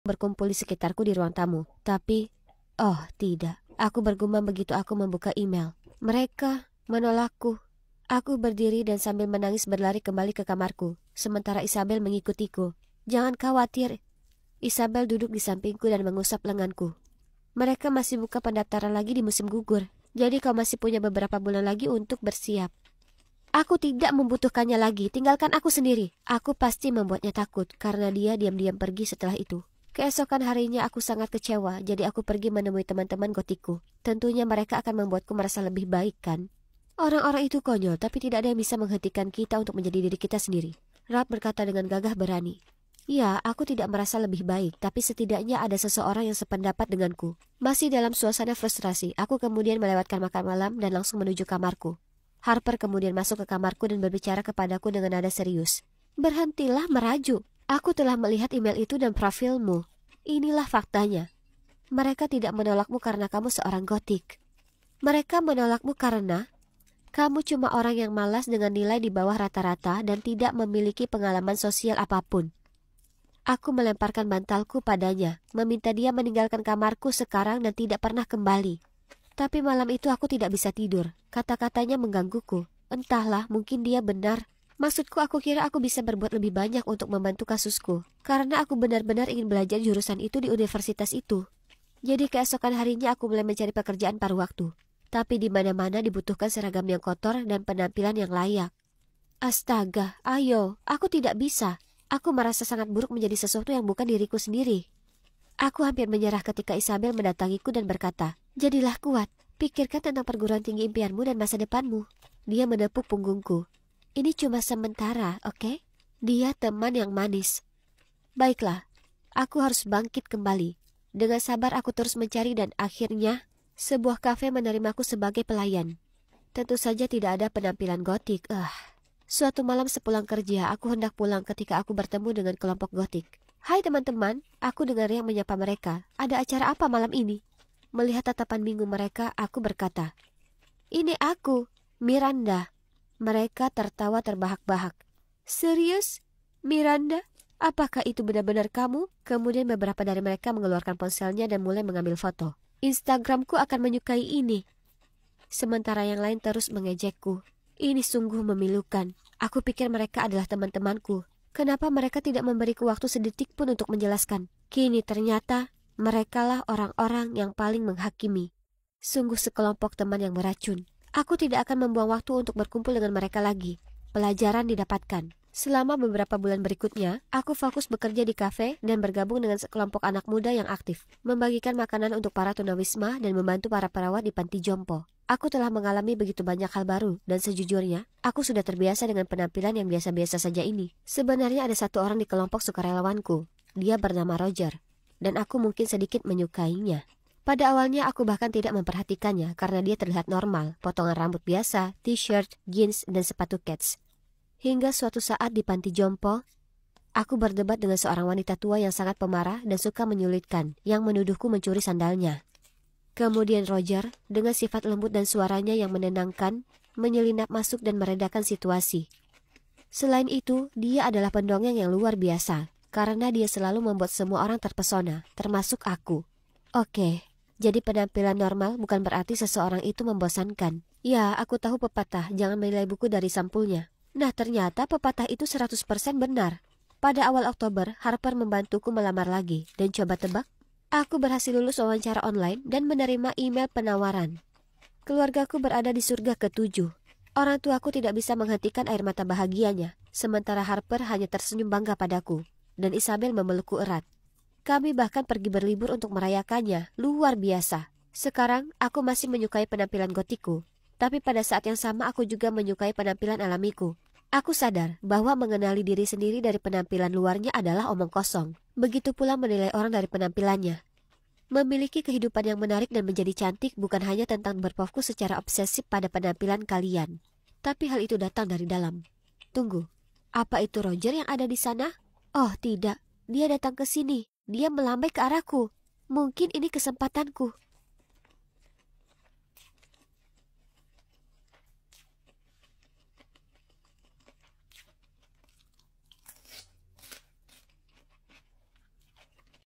berkumpul di sekitarku di ruang tamu. Tapi, oh tidak. Aku bergumam begitu aku membuka email. Mereka menolakku. Aku berdiri dan sambil menangis berlari kembali ke kamarku. Sementara Isabel mengikutiku. Jangan khawatir. Isabel duduk di sampingku dan mengusap lenganku. Mereka masih buka pendaftaran lagi di musim gugur. Jadi kau masih punya beberapa bulan lagi untuk bersiap. Aku tidak membutuhkannya lagi, tinggalkan aku sendiri. Aku pasti membuatnya takut karena dia diam-diam pergi setelah itu. Keesokan harinya aku sangat kecewa, jadi aku pergi menemui teman-teman gotiku. Tentunya mereka akan membuatku merasa lebih baik, kan? Orang-orang itu konyol, tapi tidak ada yang bisa menghentikan kita untuk menjadi diri kita sendiri. Ralph berkata dengan gagah berani. Ya, aku tidak merasa lebih baik, tapi setidaknya ada seseorang yang sependapat denganku. Masih dalam suasana frustrasi, aku kemudian melewatkan makan malam dan langsung menuju kamarku. Harper kemudian masuk ke kamarku dan berbicara kepadaku dengan nada serius. Berhentilah merajuk. Aku telah melihat email itu dan profilmu. Inilah faktanya. Mereka tidak menolakmu karena kamu seorang gotik. Mereka menolakmu karena kamu cuma orang yang malas dengan nilai di bawah rata-rata dan tidak memiliki pengalaman sosial apapun. Aku melemparkan bantalku padanya, meminta dia meninggalkan kamarku sekarang dan tidak pernah kembali. Tapi malam itu aku tidak bisa tidur. Kata-katanya menggangguku. Entahlah, mungkin dia benar. Maksudku, aku kira aku bisa berbuat lebih banyak untuk membantu kasusku. Karena aku benar-benar ingin belajar jurusan itu di universitas itu. Jadi keesokan harinya aku mulai mencari pekerjaan paruh waktu. Tapi di mana-mana dibutuhkan seragam yang kotor dan penampilan yang layak. Astaga, ayo, aku tidak bisa. Aku merasa sangat buruk menjadi sesuatu yang bukan diriku sendiri. Aku hampir menyerah ketika Isabel mendatangiku dan berkata, jadilah kuat, pikirkan tentang perguruan tinggi impianmu dan masa depanmu. Dia menepuk punggungku. Ini cuma sementara, oke? Dia teman yang manis. Baiklah, aku harus bangkit kembali. Dengan sabar aku terus mencari dan akhirnya sebuah kafe menerimaku sebagai pelayan. Tentu saja tidak ada penampilan gotik. Suatu malam sepulang kerja, aku hendak pulang ketika aku bertemu dengan kelompok gotik. Hai teman-teman, aku dengar yang menyapa mereka. Ada acara apa malam ini? Melihat tatapan bingung mereka, aku berkata, ini aku, Miranda. Mereka tertawa terbahak-bahak. Serius? Miranda? Apakah itu benar-benar kamu? Kemudian beberapa dari mereka mengeluarkan ponselnya dan mulai mengambil foto. Instagramku akan menyukai ini. Sementara yang lain terus mengejekku. Ini sungguh memilukan. Aku pikir mereka adalah teman-temanku. Kenapa mereka tidak memberiku waktu sedetik pun untuk menjelaskan? Kini ternyata merekalah orang-orang yang paling menghakimi. Sungguh sekelompok teman yang beracun. Aku tidak akan membuang waktu untuk berkumpul dengan mereka lagi. Pelajaran didapatkan. Selama beberapa bulan berikutnya, aku fokus bekerja di kafe dan bergabung dengan sekelompok anak muda yang aktif, membagikan makanan untuk para tunawisma dan membantu para perawat di panti jompo. Aku telah mengalami begitu banyak hal baru, dan sejujurnya, aku sudah terbiasa dengan penampilan yang biasa-biasa saja ini. Sebenarnya ada satu orang di kelompok sukarelawanku. Dia bernama Roger, dan aku mungkin sedikit menyukainya. Pada awalnya aku bahkan tidak memperhatikannya karena dia terlihat normal, potongan rambut biasa, t-shirt, jeans, dan sepatu kets. Hingga suatu saat di panti jompo, aku berdebat dengan seorang wanita tua yang sangat pemarah dan suka menyulitkan, yang menuduhku mencuri sandalnya. Kemudian Roger, dengan sifat lembut dan suaranya yang menenangkan, menyelinap masuk dan meredakan situasi. Selain itu, dia adalah pendongeng yang luar biasa, karena dia selalu membuat semua orang terpesona, termasuk aku. Oke, jadi penampilan normal bukan berarti seseorang itu membosankan. Ya, aku tahu pepatah, jangan menilai buku dari sampulnya. Nah, ternyata pepatah itu 100% benar. Pada awal Oktober, Harper membantuku melamar lagi, dan coba tebak? Aku berhasil lulus wawancara online dan menerima email penawaran. Keluargaku berada di surga ke-7. Orang tuaku tidak bisa menghentikan air mata bahagianya, sementara Harper hanya tersenyum bangga padaku, dan Isabel memelukku erat. Kami bahkan pergi berlibur untuk merayakannya, luar biasa. Sekarang, aku masih menyukai penampilan gotiku, tapi pada saat yang sama aku juga menyukai penampilan alamiku. Aku sadar bahwa mengenali diri sendiri dari penampilan luarnya adalah omong kosong. Begitu pula menilai orang dari penampilannya. Memiliki kehidupan yang menarik dan menjadi cantik bukan hanya tentang berfokus secara obsesif pada penampilan kalian. Tapi hal itu datang dari dalam. Tunggu, apa itu Roger yang ada di sana? Oh tidak, dia datang ke sini. Dia melambai ke arahku. Mungkin ini kesempatanku.